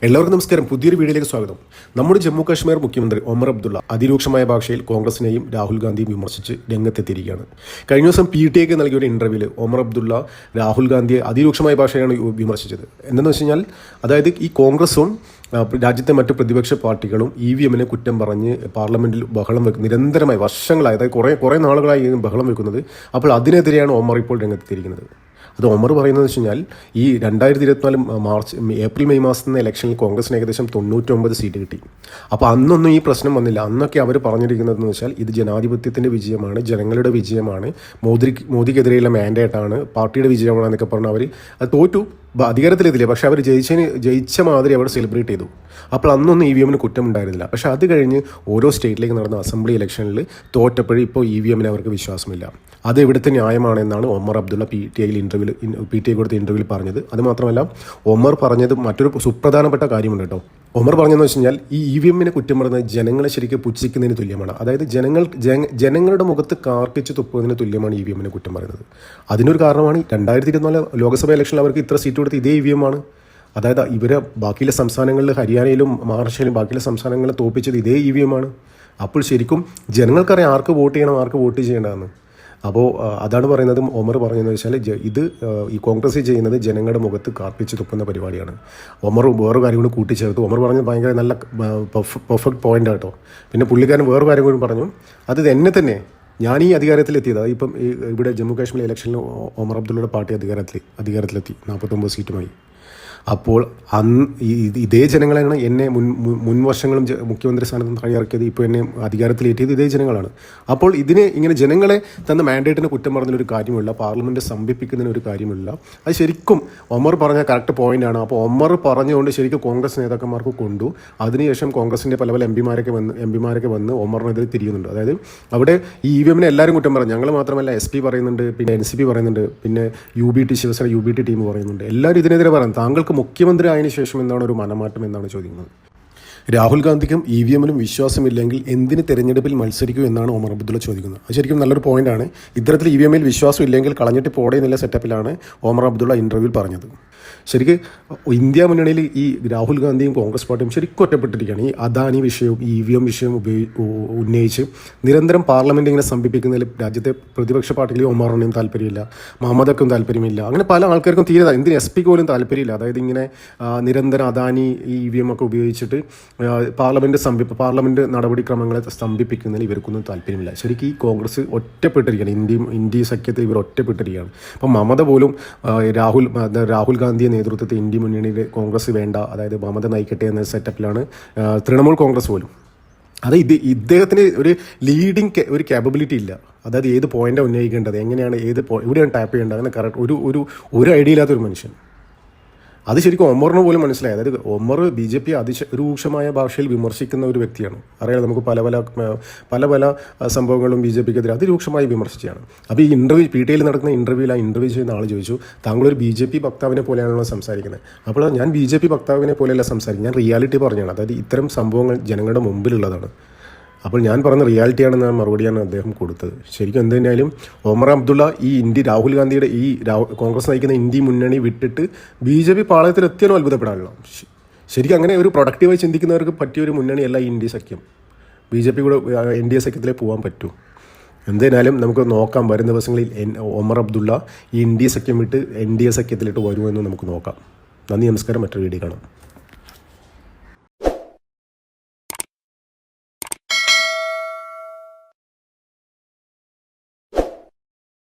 എല്ലാവർക്കും നമസ്കാരം. പുതിയൊരു വീഡിയോയിലേക്ക് സ്വാഗതം. നമ്മുടെ ജമ്മു കാശ്മീർ മുഖ്യമന്ത്രി ഒമർ അബ്ദുള്ള അതിരൂക്ഷമായ ഭാഷയിൽ കോൺഗ്രസിനെയും രാഹുൽ ഗാന്ധിയും വിമർശിച്ച് രംഗത്തെത്തിയിരിക്കുകയാണ്. കഴിഞ്ഞ ദിവസം PTIക്ക് നൽകിയ ഒരു ഇന്റർവ്യൂവിൽ ഒമർ അബ്ദുള്ള രാഹുൽ ഗാന്ധിയെ അതിരൂക്ഷമായ ഭാഷയാണ് വിമർശിച്ചത്. എന്താണെന്ന് വെച്ച് കഴിഞ്ഞാൽ, അതായത് ഈ കോൺഗ്രസും രാജ്യത്തെ മറ്റ് പ്രതിപക്ഷ പാർട്ടികളും EVMനെ കുറ്റം പറഞ്ഞ് പാർലമെന്റിൽ ബഹളം വെക്കും, നിരന്തരമായി വർഷങ്ങളായി, അതായത് കുറേ നാളുകളായി ബഹളം വെക്കുന്നത്. അപ്പോൾ അതിനെതിരെയാണ് ഒമർ ഇപ്പോൾ രംഗത്തെത്തിയിരിക്കുന്നത്. അത് ഒമർ പറയുന്നത് വെച്ച് കഴിഞ്ഞാൽ, ഈ 2024 ഏപ്രിൽ മെയ് മാസത്തെ ഇലക്ഷനിൽ കോൺഗ്രസിന് ഏകദേശം 99 സീറ്റ് കിട്ടി. അപ്പോൾ അന്നൊന്നും ഈ പ്രശ്നം വന്നില്ല. അന്നൊക്കെ അവർ പറഞ്ഞിരിക്കുന്നതെന്ന് വെച്ചാൽ, ഇത് ജനാധിപത്യത്തിൻ്റെ വിജയമാണ്, ജനങ്ങളുടെ വിജയമാണ്, മോദിക്കെതിരെയുള്ള മാൻഡേറ്റാണ്, പാർട്ടിയുടെ വിജയമാണെന്നൊക്കെ പറഞ്ഞ് അവർ അത് തോറ്റു, അധികാരത്തിലെത്തില്ല. പക്ഷേ അവർ ജയിച്ച മാതിരി അവർ സെലിബ്രേറ്റ് ചെയ്തു. അപ്പോൾ അന്നൊന്നും EVMന് കുറ്റമുണ്ടായിരുന്നില്ല. പക്ഷേ അത് കഴിഞ്ഞ് ഓരോ സ്റ്റേറ്റിലേക്ക് നടന്ന അസംബ്ലി ഇലക്ഷനിൽ തോറ്റപ്പോഴും ഇപ്പോൾ EVMന് അവർക്ക് വിശ്വാസമില്ല. അത് എവിടുത്തെ ന്യായമാണെന്നാണ് ഒമർ അബ്ദുള്ള PTI കൊടുത്ത ഇൻ്റർവ്യൂവിൽ പറഞ്ഞത്. അതുമാത്രമല്ല, ഒമർ പറഞ്ഞത് മറ്റൊരു സുപ്രധാനപ്പെട്ട കാര്യമുണ്ട് കേട്ടോ. ഒമർ പറഞ്ഞതെന്ന് വെച്ച് കഴിഞ്ഞാൽ, ഈ EVMനെ കുറ്റം പറയുന്നത് ജനങ്ങളെ ശരിക്കും പുച്ഛിക്കുന്നതിന് തുല്യമാണ്. അതായത് ജനങ്ങളുടെ മുഖത്ത് കാർക്കിച്ച് തുപ്പുന്നതിന് തുല്യമാണ് EVMനെ കുറ്റം പറയുന്നത്. അതിനൊരു കാരണമാണ് 2024 ലോക്സഭ ഇലക്ഷനിൽ അവർക്ക് ഇത്ര സീറ്റ് കൊടുത്ത് ഇതേ EVM ആണ്. അതായത് ഇവരെ ബാക്കിയുള്ള സംസ്ഥാനങ്ങളിൽ, ഹരിയാനയിലും മഹാരാഷ്ട്രയിലും ബാക്കിയുള്ള സംസ്ഥാനങ്ങളിൽ തോൽപ്പിച്ചത് ഇതേ EVM ആണ്. അപ്പോൾ ശരിക്കും ജനങ്ങൾക്കറിയാം ആർക്ക് വോട്ട് ചെയ്യണം, ആർക്ക് വോട്ട് ചെയ്യേണ്ടതെന്ന്. അപ്പോൾ അതാണ് പറയുന്നത്. ഒമർ പറഞ്ഞതെന്ന് വെച്ചാൽ, ഇത് ഈ കോൺഗ്രസ് ചെയ്യുന്നത് ജനങ്ങളുടെ മുഖത്ത് കാർപ്പിച്ച് തുപ്പുന്ന പരിപാടിയാണ്. ഒമർ വേറൊരു കാര്യം കൂടി കൂട്ടിച്ചേർത്തു. ഒമർ പറഞ്ഞത് ഭയങ്കര നല്ല പെർഫെക്റ്റ് പോയിന്റ് കേട്ടോ. പിന്നെ പുള്ളിക്കാരൻ വേറൊരു കാര്യം കൂടി പറഞ്ഞു. അത് എന്നെ തന്നെ, ഞാൻ ഈ അധികാരത്തിലെത്തിയത്, ഇപ്പം ഇവിടെ ജമ്മു കാശ്മീർ ഇലക്ഷനിൽ ഒമർ അബ്ദുള്ളയുടെ പാർട്ടി അധികാരത്തിലെത്തി 49 സീറ്റുമായി. അപ്പോൾ ഇതേ ജനങ്ങളാണ് എന്നെ മുൻ വർഷങ്ങളും മുഖ്യമന്ത്രി സ്ഥാനത്ത് നിന്ന് താഴെയിറക്കിയത്. ഇപ്പോൾ എന്നെ അധികാരത്തിലേറ്റിയത് ഇതേ ജനങ്ങളാണ്. അപ്പോൾ ഇതിനെ ഇങ്ങനെ ജനങ്ങളെ തന്ന മാൻഡേറ്റിന് കുറ്റം പറഞ്ഞതിനൊരു കാര്യമില്ല, പാർലമെൻറ്റ് സ്തംഭിപ്പിക്കുന്നതിന് ഒരു കാര്യമില്ല. അത് ശരിക്കും ഒമർ പറഞ്ഞ കറക്റ്റ് പോയിൻ്റാണ്. അപ്പോൾ ഒമർ പറഞ്ഞുകൊണ്ട് ശരിക്കും കോൺഗ്രസ് നേതാക്കന്മാർക്ക് കൊണ്ടു. അതിനുശേഷം കോൺഗ്രസിൻ്റെ പല എംപിമാരൊക്കെ വന്ന് ഒമറിനെതിരെ തിരിയുന്നുണ്ട്. അതായത് അവിടെ ഈ EVMനെ എല്ലാവരും കുറ്റം പറഞ്ഞു. ഞങ്ങൾ മാത്രമല്ല, SP പറയുന്നുണ്ട്, പിന്നെ NCP പറയുന്നുണ്ട്, പിന്നെ ശിവസേന UBT ടീം പറയുന്നുണ്ട്. എല്ലാവരും ഇതിനെതിരെ പറയുന്നു. താങ്കൾക്ക് മുഖ്യമന്ത്രി ആയതിനു ശേഷം എന്താണ് ഒരു മനമാറ്റം എന്നാണ് ചോദിക്കുന്നത്. രാഹുൽ ഗാന്ധിക്കും EVMനും വിശ്വാസമില്ലെങ്കിൽ എന്തിന് തെരഞ്ഞെടുപ്പിൽ മത്സരിക്കൂ എന്നാണ് ഒമർ അബ്ദുള്ള ചോദിക്കുന്നത്. അത് ശരിക്കും നല്ലൊരു പോയിന്റാണ്. ഇത്തരത്തിൽ EVMയിൽ വിശ്വാസം ഇല്ലെങ്കിൽ കളഞ്ഞിട്ട് പോടേ എന്നുള്ള സെറ്റപ്പിലാണ് ഒമർ അബ്ദുള്ള ഇൻ്റർവ്യൂവിൽ പറഞ്ഞത്. ശരിക്കും ഇന്ത്യ മുന്നണിയിൽ ഈ രാഹുൽ ഗാന്ധിയും കോൺഗ്രസ് പാർട്ടിയും ശരിക്കും ഒറ്റപ്പെട്ടിരിക്കുകയാണ്. ഈ അദാനി വിഷയവും EVM വിഷയവും ഉന്നയിച്ച് നിരന്തരം പാർലമെൻറ്റ് ഇങ്ങനെ സ്തംഭിപ്പിക്കുന്നതിൽ രാജ്യത്തെ പ്രതിപക്ഷ പാർട്ടികളിൽ ഒമറിനും താല്പര്യമില്ല, മുഹമ്മദക്കും താല്പര്യമില്ല, അങ്ങനെ പല ആൾക്കാർക്കും തീരെ, എന്തിന് SP പോലും താല്പര്യമില്ല. അതായത് ഇങ്ങനെ നിരന്തരം അദാനി EVM ഒക്കെ ഉപയോഗിച്ചിട്ട് പാർലമെൻറ്റ് നടപടിക്രമങ്ങളെ സ്തംഭിപ്പിക്കുന്നതിൽ ഇവർക്കൊന്നും താല്പര്യമില്ല. ശരിക്കും ഈ കോൺഗ്രസ് ഒറ്റപ്പെട്ടിരിക്കുകയാണ്. ഇന്ത്യ സഖ്യത്തിൽ ഇവർ ഒറ്റപ്പെട്ടിരിക്കുകയാണ്. അപ്പം മമത പോലും രാഹുൽ ഗാന്ധിയെ നേതൃത്വത്തിൽ ഇന്ത്യ മുന്നണിയിൽ കോൺഗ്രസ് വേണ്ട, അതായത് മമത നയിക്കട്ടെ എന്ന സെറ്റപ്പിലാണ് തൃണമൂൽ കോൺഗ്രസ് പോലും. അത് ഇദ്ദേഹത്തിന് ഒരു ലീഡിങ് ഒരു ക്യാപ്പബിലിറ്റി ഇല്ല. അതായത് ഏത് പോയിൻ്റാണ് ഉന്നയിക്കേണ്ടത്, എങ്ങനെയാണ് എവിടെയാണ് ടാപ്പ് ചെയ്യേണ്ടത്, അങ്ങനെ കറക്റ്റ് ഒരു ഐഡിയ ഇല്ലാത്തൊരു മനുഷ്യൻ. അത് ശരിക്കും ഒമറിന് പോലും മനസ്സിലായി. അതായത് ഒമർ BJP അതിരൂക്ഷമായ ഭാഷയിൽ വിമർശിക്കുന്ന ഒരു വ്യക്തിയാണ്. അറിയാം, നമുക്ക് പല സംഭവങ്ങളും BJPക്കെതിരെ അതിരൂക്ഷമായി വിമർശിച്ചാണ്. അപ്പോൾ ഈ PTIയിൽ നടക്കുന്ന ഇൻ്റർവ്യൂ ചെയ്യുന്ന ആൾ ചോദിച്ചു, താങ്കളൊരു BJP വക്താവിനെ പോലെയാണല്ലോ സംസാരിക്കുന്നത്. അപ്പോൾ ഞാൻ BJP വക്താവിനെ പോലെയല്ല സംസാരിക്കുന്നത്, ഞാൻ റിയാലിറ്റി പറഞ്ഞാണ്. അതായത് ഇത്തരം സംഭവങ്ങൾ ജനങ്ങളുടെ മുമ്പിലുള്ളതാണ്. അപ്പോൾ ഞാൻ പറഞ്ഞ റിയാലിറ്റിയാണെന്ന മറുപടിയാണ് അദ്ദേഹം കൊടുത്തത്. ശരിക്കും എന്തുതന്നെയായാലും ഒമർ അബ്ദുള്ള രാഹുൽ ഗാന്ധിയുടെ കോൺഗ്രസ് നയിക്കുന്ന ഇന്ത്യ മുന്നണി വിട്ടിട്ട് BJP പാളയത്തിൽ എത്തിയാലും അത്ഭുതപ്പെടാനുള്ള. ശരിക്കും അങ്ങനെ ഒരു പ്രൊഡക്റ്റീവായി ചിന്തിക്കുന്നവർക്ക് പറ്റിയൊരു മുന്നണിയല്ല ഈ ഇന്ത്യ സഖ്യം. BJP കൂടെ NDA സഖ്യത്തിലേ പോകാൻ പറ്റൂ. എന്തായാലും നമുക്ക് നോക്കാം, വരും ദിവസങ്ങളിൽ ഒമർ അബ്ദുള്ള ഈ ഇന്ത്യ സഖ്യം വിട്ട് NDA സഖ്യത്തിലിട്ട് വരുമെന്ന് നമുക്ക് നോക്കാം. നന്ദി, നമസ്കാരം. മറ്റൊരു വീഡിയോ കാണാം.